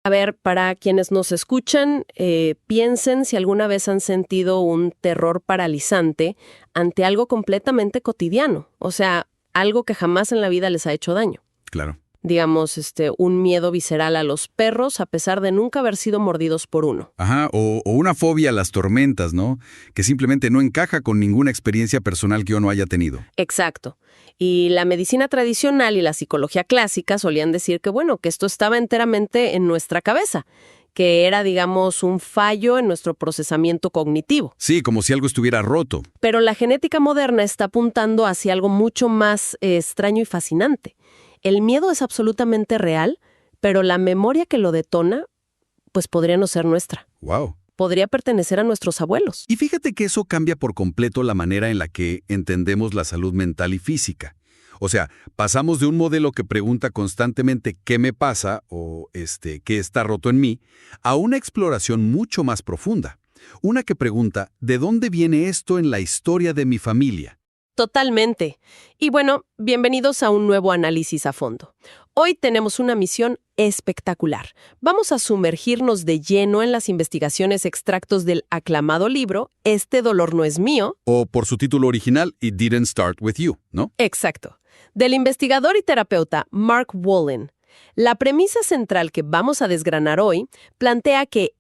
A ver, para quienes nos escuchan, piensen si alguna vez han sentido un terror paralizante ante algo completamente cotidiano, o sea, algo que jamás en la vida les ha hecho daño. Claro. Digamos, un miedo visceral a los perros a pesar de nunca haber sido mordidos por uno. Ajá, o una fobia a las tormentas, ¿no? Que simplemente no encaja con ninguna experiencia personal que uno haya tenido. Exacto. Y la medicina tradicional y la psicología clásica solían decir que, bueno, que esto estaba enteramente en nuestra cabeza, que era, digamos, un fallo en nuestro procesamiento cognitivo. Sí, como si algo estuviera roto. Pero la genética moderna está apuntando hacia algo mucho más extraño y fascinante. El miedo es absolutamente real, pero la memoria que lo detona, pues podría no ser nuestra. ¡Wow! Podría pertenecer a nuestros abuelos. Y fíjate que eso cambia por completo la manera en la que entendemos la salud mental y física. O sea, pasamos de un modelo que pregunta constantemente ¿qué me pasa? O ¿qué está roto en mí? A una exploración mucho más profunda. Una que pregunta ¿de dónde viene esto en la historia de mi familia? Totalmente. Y bueno, bienvenidos a un nuevo análisis a fondo. Hoy tenemos una misión espectacular. Vamos a sumergirnos de lleno en las investigaciones extractos del aclamado libro Este dolor no es mío. O por su título original, It Didn't Start With You, ¿no? Exacto. Del investigador y terapeuta Mark Wolynn. La premisa central que vamos a desgranar hoy plantea que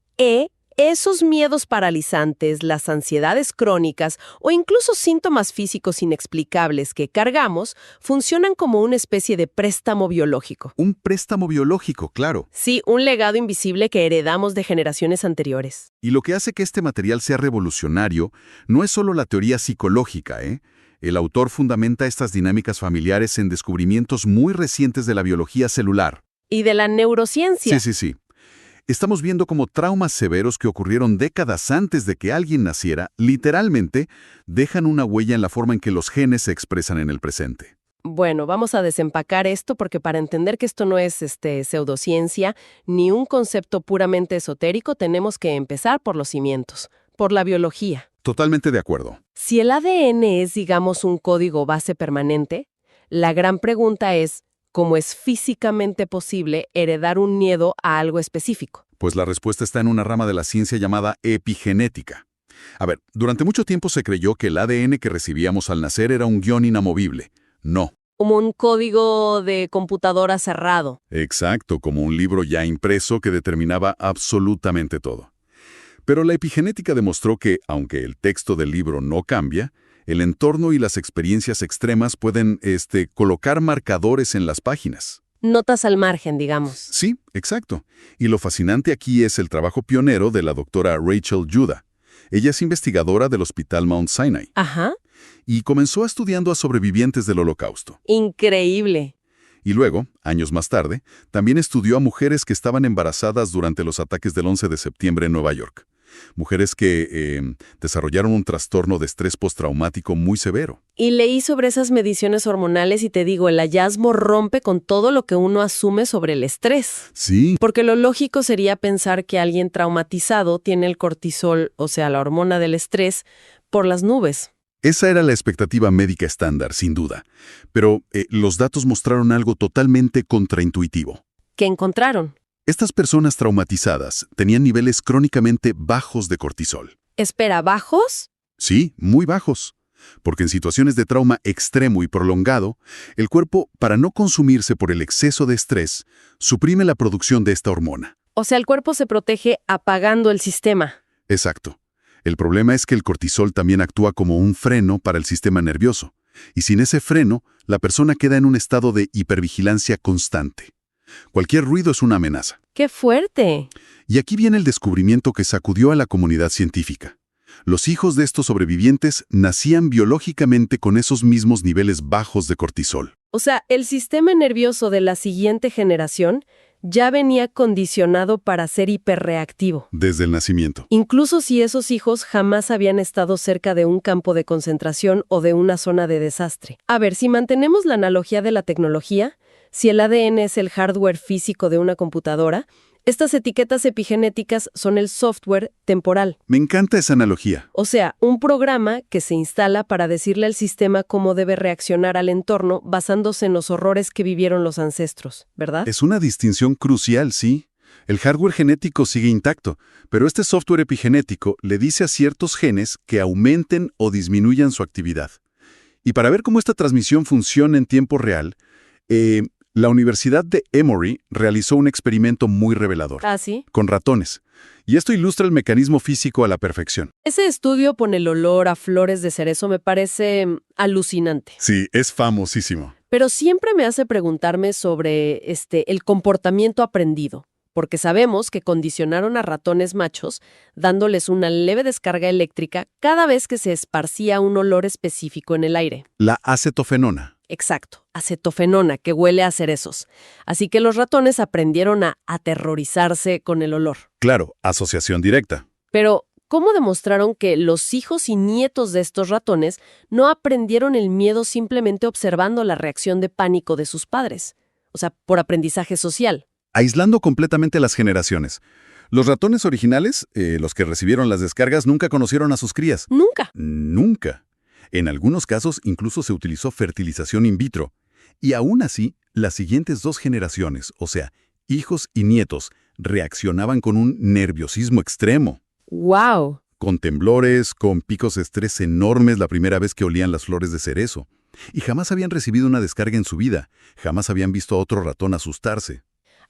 esos miedos paralizantes, las ansiedades crónicas o incluso síntomas físicos inexplicables que cargamos funcionan como una especie de préstamo biológico. Un préstamo biológico, claro. Sí, un legado invisible que heredamos de generaciones anteriores. Y lo que hace que este material sea revolucionario no es solo la teoría psicológica, ¿eh? El autor fundamenta estas dinámicas familiares en descubrimientos muy recientes de la biología celular. Y de la neurociencia. Sí. Estamos viendo cómo traumas severos que ocurrieron décadas antes de que alguien naciera, literalmente, dejan una huella en la forma en que los genes se expresan en el presente. Bueno, vamos a desempacar esto porque para entender que esto no es pseudociencia ni un concepto puramente esotérico, tenemos que empezar por los cimientos, por la biología. Totalmente de acuerdo. Si el ADN es, digamos, un código base permanente, la gran pregunta es, ¿cómo es físicamente posible heredar un miedo a algo específico? Pues la respuesta está en una rama de la ciencia llamada epigenética. A ver, durante mucho tiempo se creyó que el ADN que recibíamos al nacer era un guión inamovible. No. Como un código de computadora cerrado. Exacto, como un libro ya impreso que determinaba absolutamente todo. Pero la epigenética demostró que, aunque el texto del libro no cambia, el entorno y las experiencias extremas pueden, colocar marcadores en las páginas. Notas al margen, digamos. Sí, exacto. Y lo fascinante aquí es el trabajo pionero de la doctora Rachel Judah. Ella es investigadora del Hospital Mount Sinai. Ajá. Y comenzó estudiando a sobrevivientes del Holocausto. Increíble. Y luego, años más tarde, también estudió a mujeres que estaban embarazadas durante los ataques del 11 de septiembre en Nueva York. Mujeres que desarrollaron un trastorno de estrés postraumático muy severo. Y leí sobre esas mediciones hormonales y te digo, el hallazgo rompe con todo lo que uno asume sobre el estrés. Sí. Porque lo lógico sería pensar que alguien traumatizado tiene el cortisol, o sea, la hormona del estrés, por las nubes. Esa era la expectativa médica estándar, sin duda. Pero los datos mostraron algo totalmente contraintuitivo. ¿Qué encontraron? Estas personas traumatizadas tenían niveles crónicamente bajos de cortisol. Espera, ¿bajos? Sí, muy bajos. Porque en situaciones de trauma extremo y prolongado, el cuerpo, para no consumirse por el exceso de estrés, suprime la producción de esta hormona. O sea, el cuerpo se protege apagando el sistema. Exacto. El problema es que el cortisol también actúa como un freno para el sistema nervioso. Y sin ese freno, la persona queda en un estado de hipervigilancia constante. Cualquier ruido es una amenaza. ¡Qué fuerte! Y aquí viene el descubrimiento que sacudió a la comunidad científica. Los hijos de estos sobrevivientes nacían biológicamente con esos mismos niveles bajos de cortisol. O sea, el sistema nervioso de la siguiente generación ya venía condicionado para ser hiperreactivo. Desde el nacimiento. Incluso si esos hijos jamás habían estado cerca de un campo de concentración o de una zona de desastre. A ver, si mantenemos la analogía de la tecnología, si el ADN es el hardware físico de una computadora, estas etiquetas epigenéticas son el software temporal. Me encanta esa analogía. O sea, un programa que se instala para decirle al sistema cómo debe reaccionar al entorno basándose en los horrores que vivieron los ancestros, ¿verdad? Es una distinción crucial, sí. El hardware genético sigue intacto, pero este software epigenético le dice a ciertos genes que aumenten o disminuyan su actividad. Y para ver cómo esta transmisión funciona en tiempo real, la Universidad de Emory realizó un experimento muy revelador. ¿Ah, sí? Con ratones. Y esto ilustra el mecanismo físico a la perfección. Ese estudio con el olor a flores de cerezo me parece alucinante. Sí, es famosísimo. Pero siempre me hace preguntarme sobre el comportamiento aprendido, porque sabemos que condicionaron a ratones machos dándoles una leve descarga eléctrica cada vez que se esparcía un olor específico en el aire. La acetofenona. Exacto, acetofenona, que huele a cerezos. Así que los ratones aprendieron a aterrorizarse con el olor. Claro, asociación directa. Pero, ¿cómo demostraron que los hijos y nietos de estos ratones no aprendieron el miedo simplemente observando la reacción de pánico de sus padres? O sea, por aprendizaje social. Aislando completamente las generaciones. Los ratones originales, los que recibieron las descargas, nunca conocieron a sus crías. Nunca. Nunca. En algunos casos incluso se utilizó fertilización in vitro. Y aún así, las siguientes 2 generaciones, o sea, hijos y nietos, reaccionaban con un nerviosismo extremo. ¡Wow! Con temblores, con picos de estrés enormes la primera vez que olían las flores de cerezo. Y jamás habían recibido una descarga en su vida. Jamás habían visto a otro ratón asustarse.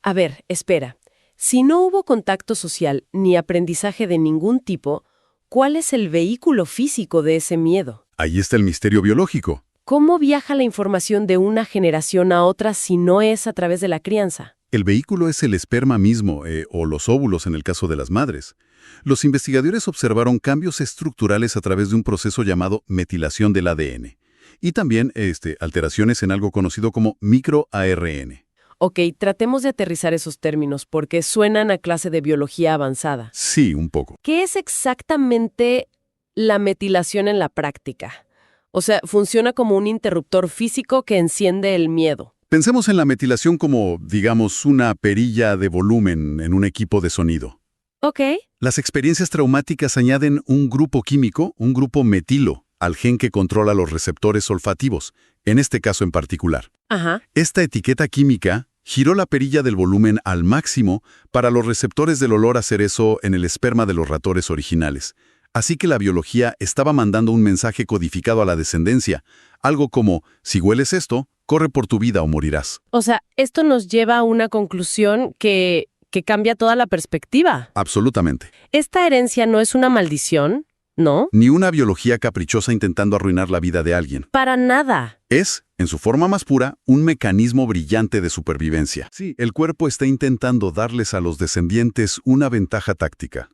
A ver, espera. Si no hubo contacto social ni aprendizaje de ningún tipo, ¿cuál es el vehículo físico de ese miedo? Ahí está el misterio biológico. ¿Cómo viaja la información de una generación a otra si no es a través de la crianza? El vehículo es el esperma mismo, o los óvulos en el caso de las madres. Los investigadores observaron cambios estructurales a través de un proceso llamado metilación del ADN. Y también alteraciones en algo conocido como microARN. Ok, tratemos de aterrizar esos términos porque suenan a clase de biología avanzada. Sí, un poco. ¿Qué es exactamente la metilación en la práctica? O sea, funciona como un interruptor físico que enciende el miedo. Pensemos en la metilación como, digamos, una perilla de volumen en un equipo de sonido. Ok. Las experiencias traumáticas añaden un grupo químico, un grupo metilo, al gen que controla los receptores olfativos, en este caso en particular. Ajá. Esta etiqueta química giró la perilla del volumen al máximo para los receptores del olor a cerezo en el esperma de los ratones originales. Así que la biología estaba mandando un mensaje codificado a la descendencia, algo como, si hueles esto, corre por tu vida o morirás. O sea, esto nos lleva a una conclusión que cambia toda la perspectiva. Absolutamente. Esta herencia no es una maldición, ¿no? Ni una biología caprichosa intentando arruinar la vida de alguien. Para nada. Es, en su forma más pura, un mecanismo brillante de supervivencia. Sí, el cuerpo está intentando darles a los descendientes una ventaja táctica.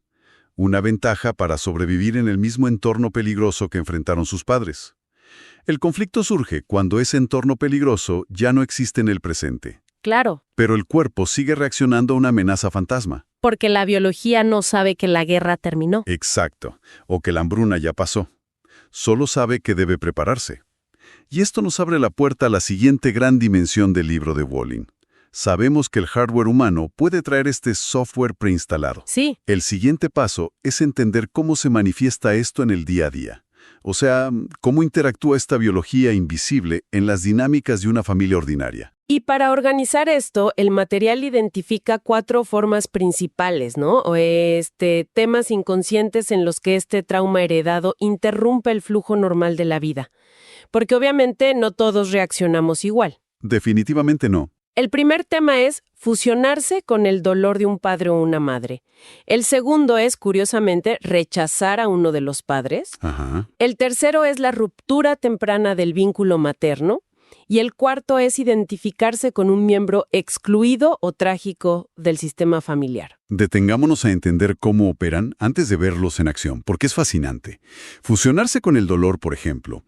Una ventaja para sobrevivir en el mismo entorno peligroso que enfrentaron sus padres. El conflicto surge cuando ese entorno peligroso ya no existe en el presente. Claro. Pero el cuerpo sigue reaccionando a una amenaza fantasma. Porque la biología no sabe que la guerra terminó. Exacto. O que la hambruna ya pasó. Solo sabe que debe prepararse. Y esto nos abre la puerta a la siguiente gran dimensión del libro de Wolin. Sabemos que el hardware humano puede traer este software preinstalado. Sí. El siguiente paso es entender cómo se manifiesta esto en el día a día. O sea, cómo interactúa esta biología invisible en las dinámicas de una familia ordinaria. Y para organizar esto, el material identifica 4 formas principales, ¿no? Temas inconscientes en los que este trauma heredado interrumpe el flujo normal de la vida. Porque obviamente no todos reaccionamos igual. Definitivamente no. El primer tema es fusionarse con el dolor de un padre o una madre. El segundo es, curiosamente, rechazar a uno de los padres. Ajá. El tercero es la ruptura temprana del vínculo materno. Y el cuarto es identificarse con un miembro excluido o trágico del sistema familiar. Detengámonos a entender cómo operan antes de verlos en acción, porque es fascinante. Fusionarse con el dolor, por ejemplo,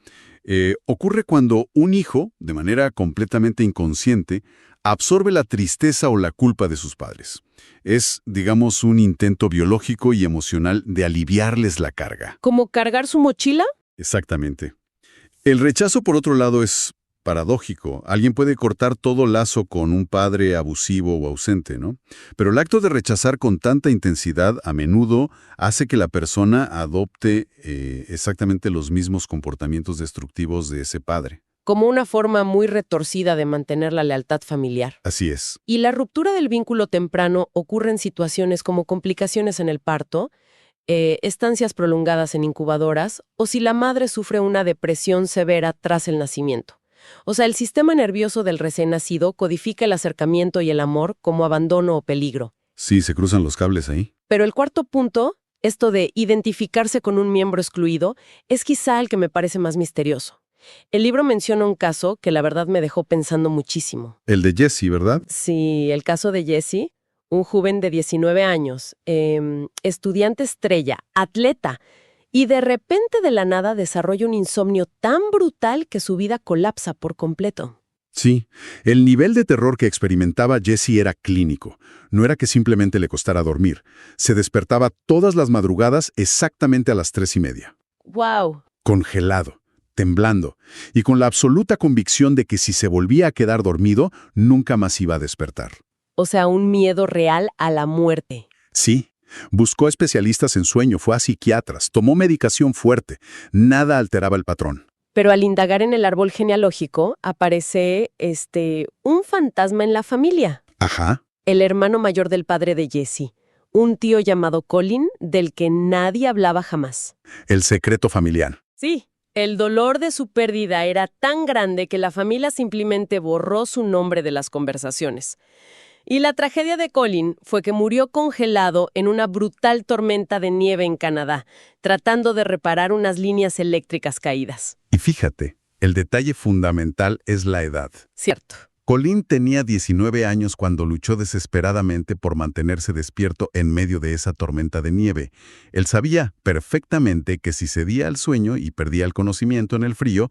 ocurre cuando un hijo, de manera completamente inconsciente, absorbe la tristeza o la culpa de sus padres. Es, digamos, un intento biológico y emocional de aliviarles la carga. ¿Como cargar su mochila? Exactamente. El rechazo, por otro lado, es paradójico. Alguien puede cortar todo lazo con un padre abusivo o ausente, ¿no? Pero el acto de rechazar con tanta intensidad a menudo hace que la persona adopte exactamente los mismos comportamientos destructivos de ese padre. como una forma muy retorcida de mantener la lealtad familiar. Así es. Y la ruptura del vínculo temprano ocurre en situaciones como complicaciones en el parto, estancias prolongadas en incubadoras o si la madre sufre una depresión severa tras el nacimiento. O sea, el sistema nervioso del recién nacido codifica el acercamiento y el amor como abandono o peligro. Sí, se cruzan los cables ahí. Pero el cuarto punto, esto de identificarse con un miembro excluido, es quizá el que me parece más misterioso. El libro menciona un caso que la verdad me dejó pensando muchísimo. El de Jesse, ¿verdad? Sí, el caso de Jesse, un joven de 19 años, estudiante estrella, atleta, y de repente de la nada desarrolla un insomnio tan brutal que su vida colapsa por completo. Sí, el nivel de terror que experimentaba Jesse era clínico. No era que simplemente le costara dormir. Se despertaba todas las madrugadas exactamente a las 3:30. ¡Wow! Congelado, temblando, y con la absoluta convicción de que si se volvía a quedar dormido, nunca más iba a despertar. O sea, un miedo real a la muerte. Sí, buscó especialistas en sueño, fue a psiquiatras, tomó medicación fuerte. Nada alteraba el patrón. Pero al indagar en el árbol genealógico, aparece, un fantasma en la familia. Ajá. El hermano mayor del padre de Jesse. Un tío llamado Colin, del que nadie hablaba jamás. El secreto familiar. Sí, el dolor de su pérdida era tan grande que la familia simplemente borró su nombre de las conversaciones. Y la tragedia de Colin fue que murió congelado en una brutal tormenta de nieve en Canadá, tratando de reparar unas líneas eléctricas caídas. Y fíjate, el detalle fundamental es la edad. Cierto. Colin tenía 19 años cuando luchó desesperadamente por mantenerse despierto en medio de esa tormenta de nieve. Él sabía perfectamente que si cedía al sueño y perdía el conocimiento en el frío,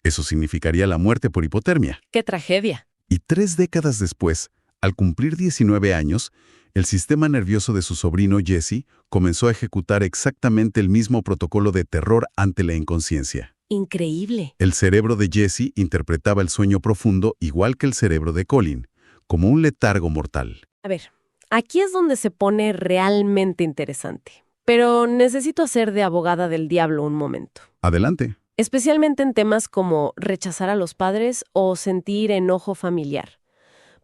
eso significaría la muerte por hipotermia. ¡Qué tragedia! Y 3 décadas después, al cumplir 19 años, el sistema nervioso de su sobrino Jesse comenzó a ejecutar exactamente el mismo protocolo de terror ante la inconsciencia. Increíble. El cerebro de Jesse interpretaba el sueño profundo igual que el cerebro de Colin, como un letargo mortal. A ver, aquí es donde se pone realmente interesante. Pero necesito hacer de abogada del diablo un momento. Adelante. Especialmente en temas como rechazar a los padres o sentir enojo familiar.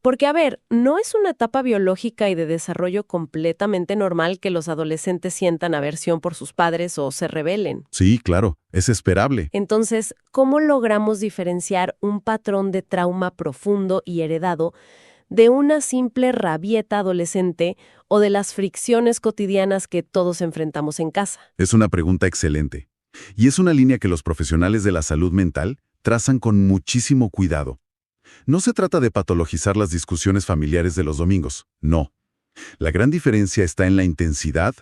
Porque, a ver, no es una etapa biológica y de desarrollo completamente normal que los adolescentes sientan aversión por sus padres o se rebelen. Sí, claro, es esperable. Entonces, ¿cómo logramos diferenciar un patrón de trauma profundo y heredado de una simple rabieta adolescente o de las fricciones cotidianas que todos enfrentamos en casa? Es una pregunta excelente. Y es una línea que los profesionales de la salud mental trazan con muchísimo cuidado. No se trata de patologizar las discusiones familiares de los domingos, no. La gran diferencia está en la intensidad,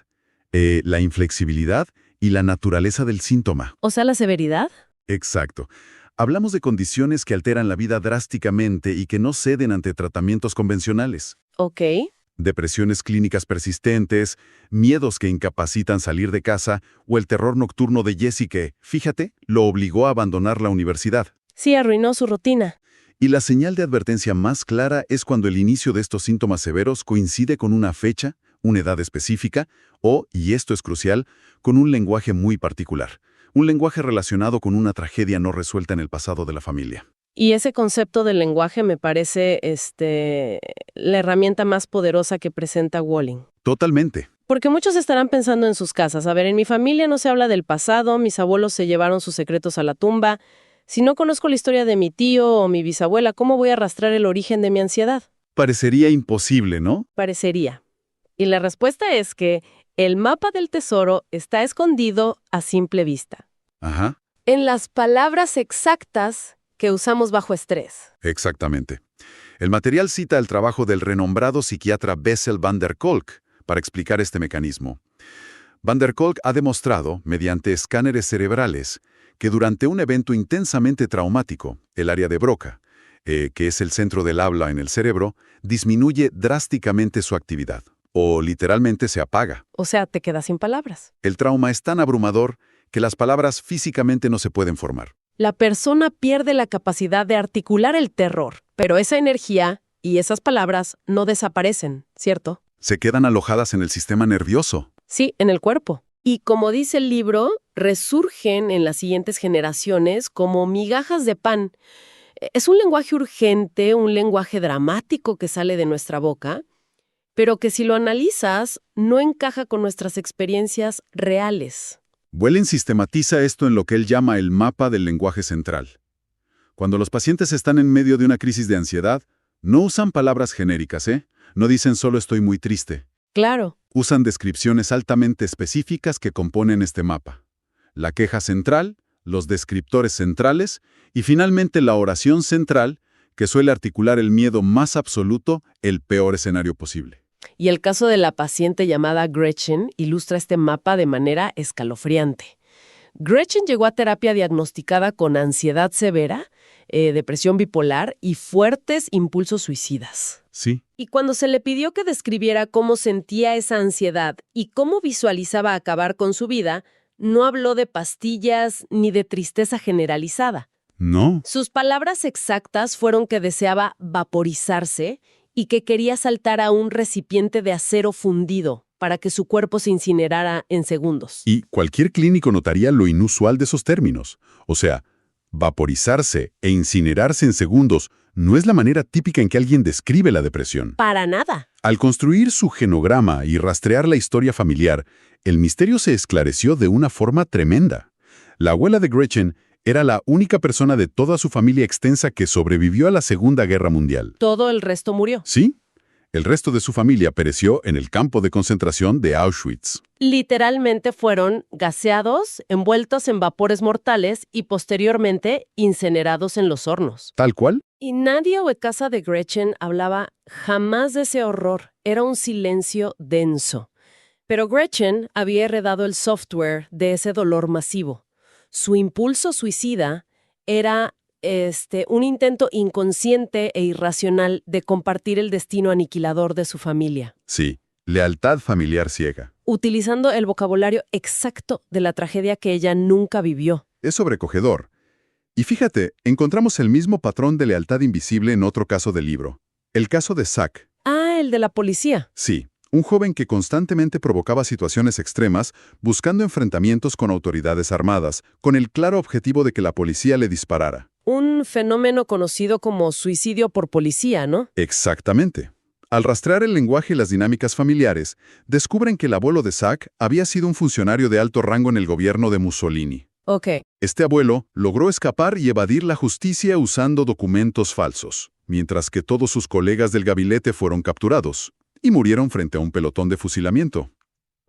la inflexibilidad y la naturaleza del síntoma. ¿O sea, la severidad? Exacto. Hablamos de condiciones que alteran la vida drásticamente y que no ceden ante tratamientos convencionales. Ok. Depresiones clínicas persistentes, miedos que incapacitan salir de casa o el terror nocturno de Jesse que, fíjate, lo obligó a abandonar la universidad. Sí, arruinó su rutina. Y la señal de advertencia más clara es cuando el inicio de estos síntomas severos coincide con una fecha, una edad específica o, y esto es crucial, con un lenguaje muy particular. Un lenguaje relacionado con una tragedia no resuelta en el pasado de la familia. Y ese concepto del lenguaje me parece la herramienta más poderosa que presenta Walling. Totalmente. Porque muchos estarán pensando en sus casas. A ver, en mi familia no se habla del pasado, mis abuelos se llevaron sus secretos a la tumba. Si no conozco la historia de mi tío o mi bisabuela, ¿cómo voy a arrastrar el origen de mi ansiedad? Parecería imposible, ¿no? Parecería. Y la respuesta es que el mapa del tesoro está escondido a simple vista. Ajá. En las palabras exactas que usamos bajo estrés. Exactamente. El material cita el trabajo del renombrado psiquiatra Bessel van der Kolk para explicar este mecanismo. Van der Kolk ha demostrado, mediante escáneres cerebrales, que durante un evento intensamente traumático, el área de Broca, que es el centro del habla en el cerebro, disminuye drásticamente su actividad, o literalmente se apaga. O sea, te quedas sin palabras. El trauma es tan abrumador que las palabras físicamente no se pueden formar. La persona pierde la capacidad de articular el terror, pero esa energía y esas palabras no desaparecen, ¿cierto? Se quedan alojadas en el sistema nervioso. Sí, en el cuerpo. Y como dice el libro, resurgen en las siguientes generaciones como migajas de pan. Es un lenguaje urgente, un lenguaje dramático que sale de nuestra boca, pero que si lo analizas, no encaja con nuestras experiencias reales. Whelan sistematiza esto en lo que él llama el mapa del lenguaje central. Cuando los pacientes están en medio de una crisis de ansiedad, no usan palabras genéricas, No dicen solo estoy muy triste. Claro. Usan descripciones altamente específicas que componen este mapa. La queja central, los descriptores centrales y finalmente la oración central, que suele articular el miedo más absoluto, el peor escenario posible. Y el caso de la paciente llamada Gretchen ilustra este mapa de manera escalofriante. Gretchen llegó a terapia diagnosticada con ansiedad severa, depresión bipolar y fuertes impulsos suicidas. Sí. Y cuando se le pidió que describiera cómo sentía esa ansiedad y cómo visualizaba acabar con su vida, no habló de pastillas ni de tristeza generalizada. No. Sus palabras exactas fueron que deseaba vaporizarse y que quería saltar a un recipiente de acero fundido para que su cuerpo se incinerara en segundos. Y cualquier clínico notaría lo inusual de esos términos. O sea, vaporizarse e incinerarse en segundos no es la manera típica en que alguien describe la depresión. Para nada. Al construir su genograma y rastrear la historia familiar, el misterio se esclareció de una forma tremenda. La abuela de Gretchen era la única persona de toda su familia extensa que sobrevivió a la Segunda Guerra Mundial. Todo el resto murió. ¿Sí? El resto de su familia pereció en el campo de concentración de Auschwitz. Literalmente fueron gaseados, envueltos en vapores mortales y posteriormente incinerados en los hornos. ¿Tal cual? Y nadie o casa de Gretchen hablaba jamás de ese horror. Era un silencio denso. Pero Gretchen había heredado el software de ese dolor masivo. Su impulso suicida era un intento inconsciente e irracional de compartir el destino aniquilador de su familia. Sí, lealtad familiar ciega. Utilizando el vocabulario exacto de la tragedia que ella nunca vivió. Es sobrecogedor. Y fíjate, encontramos el mismo patrón de lealtad invisible en otro caso del libro. El caso de Zack. Ah, el de la policía. Sí, un joven que constantemente provocaba situaciones extremas buscando enfrentamientos con autoridades armadas, con el claro objetivo de que la policía le disparara. Un fenómeno conocido como suicidio por policía, ¿no? Exactamente. Al rastrear el lenguaje y las dinámicas familiares, descubren que el abuelo de Zack había sido un funcionario de alto rango en el gobierno de Mussolini. Ok. Este abuelo logró escapar y evadir la justicia usando documentos falsos, mientras que todos sus colegas del gabinete fueron capturados y murieron frente a un pelotón de fusilamiento.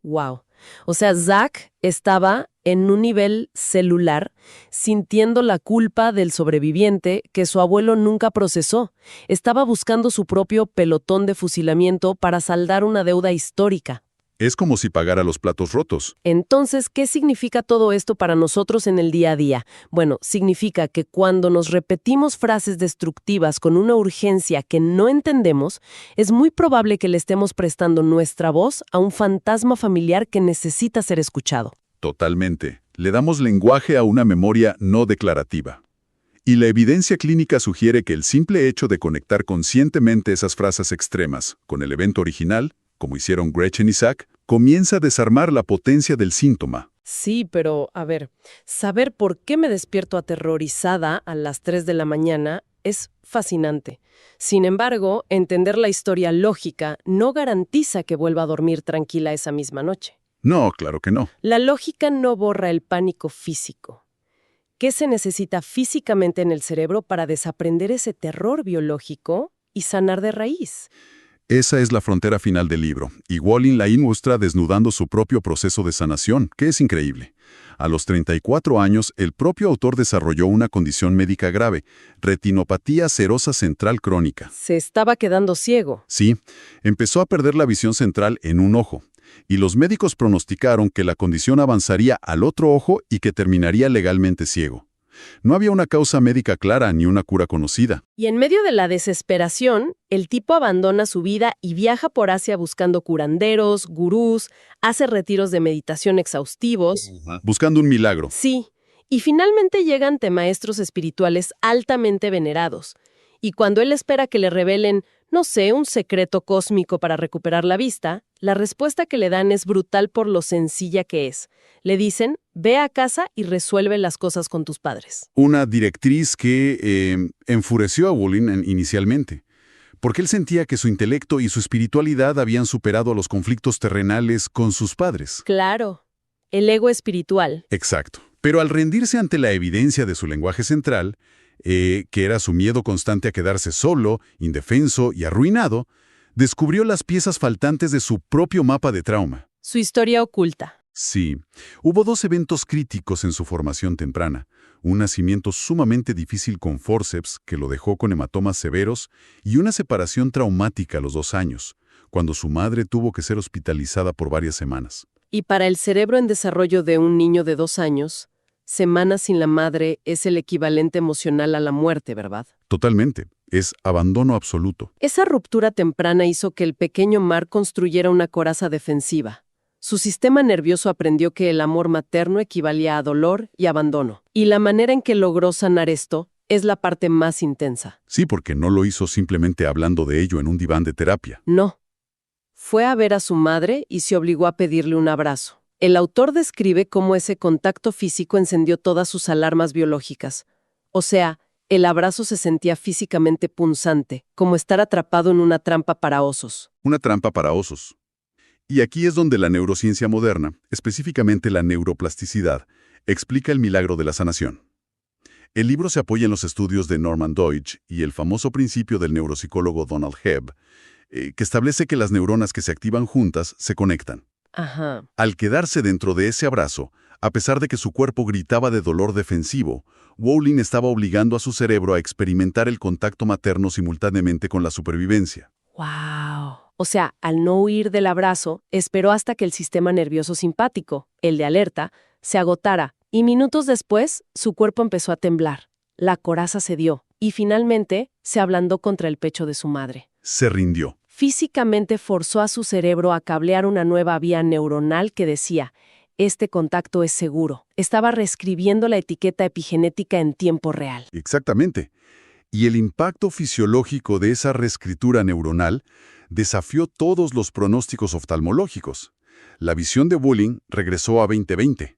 Wow. O sea, Zack estaba en un nivel celular, sintiendo la culpa del sobreviviente que su abuelo nunca procesó. Estaba buscando su propio pelotón de fusilamiento para saldar una deuda histórica. Es como si pagara los platos rotos. Entonces, ¿qué significa todo esto para nosotros en el día a día? Bueno, significa que cuando nos repetimos frases destructivas con una urgencia que no entendemos, es muy probable que le estemos prestando nuestra voz a un fantasma familiar que necesita ser escuchado. Totalmente. Le damos lenguaje a una memoria no declarativa. Y la evidencia clínica sugiere que el simple hecho de conectar conscientemente esas frases extremas con el evento original, como hicieron Gretchen y Zack, comienza a desarmar la potencia del síntoma. Sí, pero, a ver, saber por qué me despierto aterrorizada a las 3 de la mañana es fascinante. Sin embargo, entender la historia lógica no garantiza que vuelva a dormir tranquila esa misma noche. No, claro que no. La lógica no borra el pánico físico. ¿Qué se necesita físicamente en el cerebro para desaprender ese terror biológico y sanar de raíz? Esa es la frontera final del libro, y Wallin la ilustra desnudando su propio proceso de sanación, que es increíble. A los 34 años, el propio autor desarrolló una condición médica grave, retinopatía serosa central crónica. Se estaba quedando ciego. Sí, empezó a perder la visión central en un ojo, y los médicos pronosticaron que la condición avanzaría al otro ojo y que terminaría legalmente ciego. No había una causa médica clara ni una cura conocida. Y en medio de la desesperación, el tipo abandona su vida y viaja por Asia buscando curanderos, gurús, hace retiros de meditación exhaustivos. Buscando un milagro. Sí, y finalmente llega ante maestros espirituales altamente venerados. Y cuando él espera que le revelen, no sé, un secreto cósmico para recuperar la vista, la respuesta que le dan es brutal por lo sencilla que es. Le dicen, Ve a casa y resuelve las cosas con tus padres. Una directriz que enfureció a Wolin inicialmente, porque él sentía que su intelecto y su espiritualidad habían superado a los conflictos terrenales con sus padres. Claro, el ego espiritual. Exacto. Pero al rendirse ante la evidencia de su lenguaje central, que era su miedo constante a quedarse solo, indefenso y arruinado, descubrió las piezas faltantes de su propio mapa de trauma. Su historia oculta. Sí, hubo 2 eventos críticos en su formación temprana. Un nacimiento sumamente difícil con fórceps, que lo dejó con hematomas severos, y una separación traumática a los 2 años, cuando su madre tuvo que ser hospitalizada por varias semanas. Y para el cerebro en desarrollo de un niño de 2 años, semanas sin la madre es el equivalente emocional a la muerte, ¿verdad? Totalmente. Es abandono absoluto. Esa ruptura temprana hizo que el pequeño Mark construyera una coraza defensiva. Su sistema nervioso aprendió que el amor materno equivalía a dolor y abandono. Y la manera en que logró sanar esto es la parte más intensa. Sí, porque no lo hizo simplemente hablando de ello en un diván de terapia. No. Fue a ver a su madre y se obligó a pedirle un abrazo. El autor describe cómo ese contacto físico encendió todas sus alarmas biológicas. O sea, el abrazo se sentía físicamente punzante, como estar atrapado en una trampa para osos. Una trampa para osos. Y aquí es donde la neurociencia moderna, específicamente la neuroplasticidad, explica el milagro de la sanación. El libro se apoya en los estudios de Norman Deutsch y el famoso principio del neuropsicólogo Donald Hebb, que establece que las neuronas que se activan juntas se conectan. Ajá. Al quedarse dentro de ese abrazo, a pesar de que su cuerpo gritaba de dolor defensivo, Wolin estaba obligando a su cerebro a experimentar el contacto materno simultáneamente con la supervivencia. ¡Wow! O sea, al no huir del abrazo, esperó hasta que el sistema nervioso simpático, el de alerta, se agotara, y minutos después, su cuerpo empezó a temblar. La coraza cedió, y finalmente se ablandó contra el pecho de su madre. Se rindió. Físicamente forzó a su cerebro a cablear una nueva vía neuronal que decía, este contacto es seguro. Estaba reescribiendo la etiqueta epigenética en tiempo real. Exactamente. Y el impacto fisiológico de esa reescritura neuronal desafió todos los pronósticos oftalmológicos. La visión de Wolin regresó a 20/20.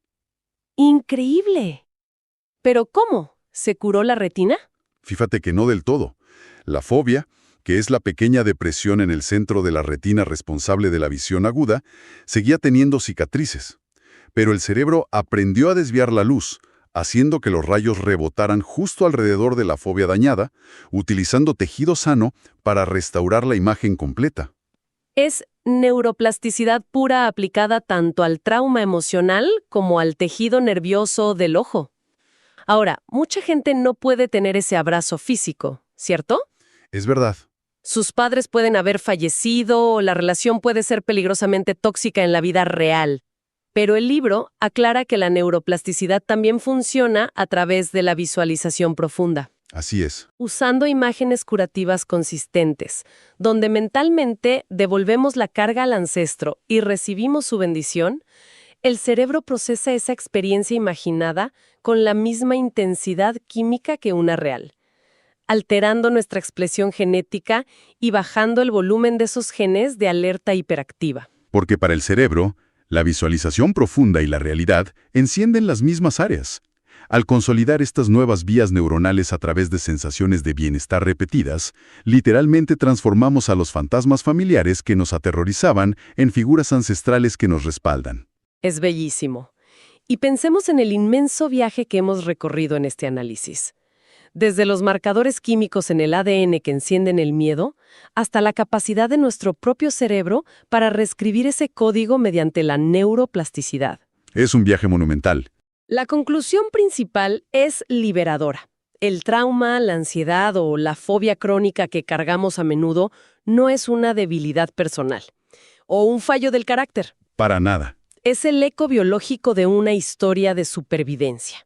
¡Increíble! ¿Pero cómo? ¿Se curó la retina? Fíjate que no del todo. La fobia, que es la pequeña depresión en el centro de la retina responsable de la visión aguda, seguía teniendo cicatrices. Pero el cerebro aprendió a desviar la luz, haciendo que los rayos rebotaran justo alrededor de la fobia dañada, utilizando tejido sano para restaurar la imagen completa. Es neuroplasticidad pura aplicada tanto al trauma emocional como al tejido nervioso del ojo. Ahora, mucha gente no puede tener ese abrazo físico, ¿cierto? Es verdad. Sus padres pueden haber fallecido o la relación puede ser peligrosamente tóxica en la vida real. Pero el libro aclara que la neuroplasticidad también funciona a través de la visualización profunda. Así es. Usando imágenes curativas consistentes, donde mentalmente devolvemos la carga al ancestro y recibimos su bendición, el cerebro procesa esa experiencia imaginada con la misma intensidad química que una real, alterando nuestra expresión genética y bajando el volumen de esos genes de alerta hiperactiva. Porque para el cerebro, la visualización profunda y la realidad encienden las mismas áreas. Al consolidar estas nuevas vías neuronales a través de sensaciones de bienestar repetidas, literalmente transformamos a los fantasmas familiares que nos aterrorizaban en figuras ancestrales que nos respaldan. Es bellísimo. Y pensemos en el inmenso viaje que hemos recorrido en este análisis. Desde los marcadores químicos en el ADN que encienden el miedo, hasta la capacidad de nuestro propio cerebro para reescribir ese código mediante la neuroplasticidad. Es un viaje monumental. La conclusión principal es liberadora. El trauma, la ansiedad o la fobia crónica que cargamos a menudo no es una debilidad personal o un fallo del carácter. Para nada. Es el eco biológico de una historia de supervivencia.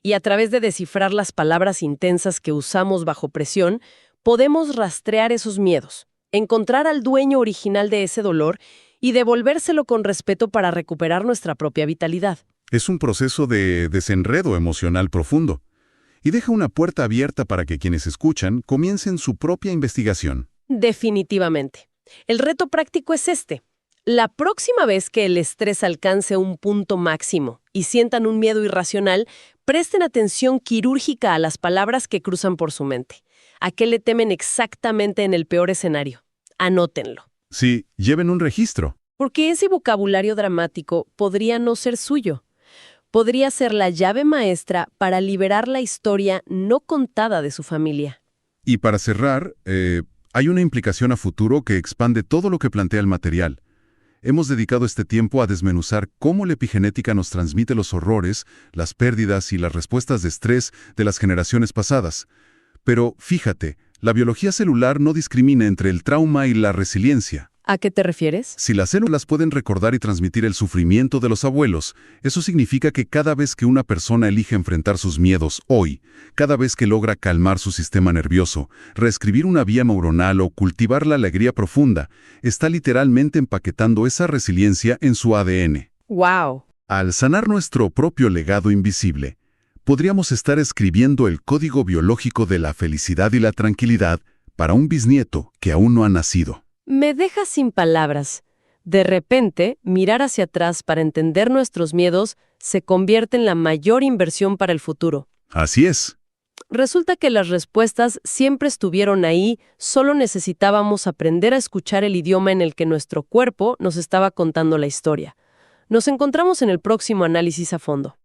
Y a través de descifrar las palabras intensas que usamos bajo presión, podemos rastrear esos miedos, encontrar al dueño original de ese dolor y devolvérselo con respeto para recuperar nuestra propia vitalidad. Es un proceso de desenredo emocional profundo y deja una puerta abierta para que quienes escuchan comiencen su propia investigación. Definitivamente. El reto práctico es este. La próxima vez que el estrés alcance un punto máximo y sientan un miedo irracional, presten atención quirúrgica a las palabras que cruzan por su mente. ¿A qué le temen exactamente en el peor escenario? Anótenlo. Sí, lleven un registro. Porque ese vocabulario dramático podría no ser suyo. Podría ser la llave maestra para liberar la historia no contada de su familia. Y para cerrar, hay una implicación a futuro que expande todo lo que plantea el material. Hemos dedicado este tiempo a desmenuzar cómo la epigenética nos transmite los horrores, las pérdidas y las respuestas de estrés de las generaciones pasadas. Pero fíjate, la biología celular no discrimina entre el trauma y la resiliencia. ¿A qué te refieres? Si las células pueden recordar y transmitir el sufrimiento de los abuelos, eso significa que cada vez que una persona elige enfrentar sus miedos hoy, cada vez que logra calmar su sistema nervioso, reescribir una vía neuronal o cultivar la alegría profunda, está literalmente empaquetando esa resiliencia en su ADN. ¡Wow! Al sanar nuestro propio legado invisible, podríamos estar escribiendo el código biológico de la felicidad y la tranquilidad para un bisnieto que aún no ha nacido. Me deja sin palabras. De repente, mirar hacia atrás para entender nuestros miedos se convierte en la mayor inversión para el futuro. Así es. Resulta que las respuestas siempre estuvieron ahí, solo necesitábamos aprender a escuchar el idioma en el que nuestro cuerpo nos estaba contando la historia. Nos encontramos en el próximo análisis a fondo.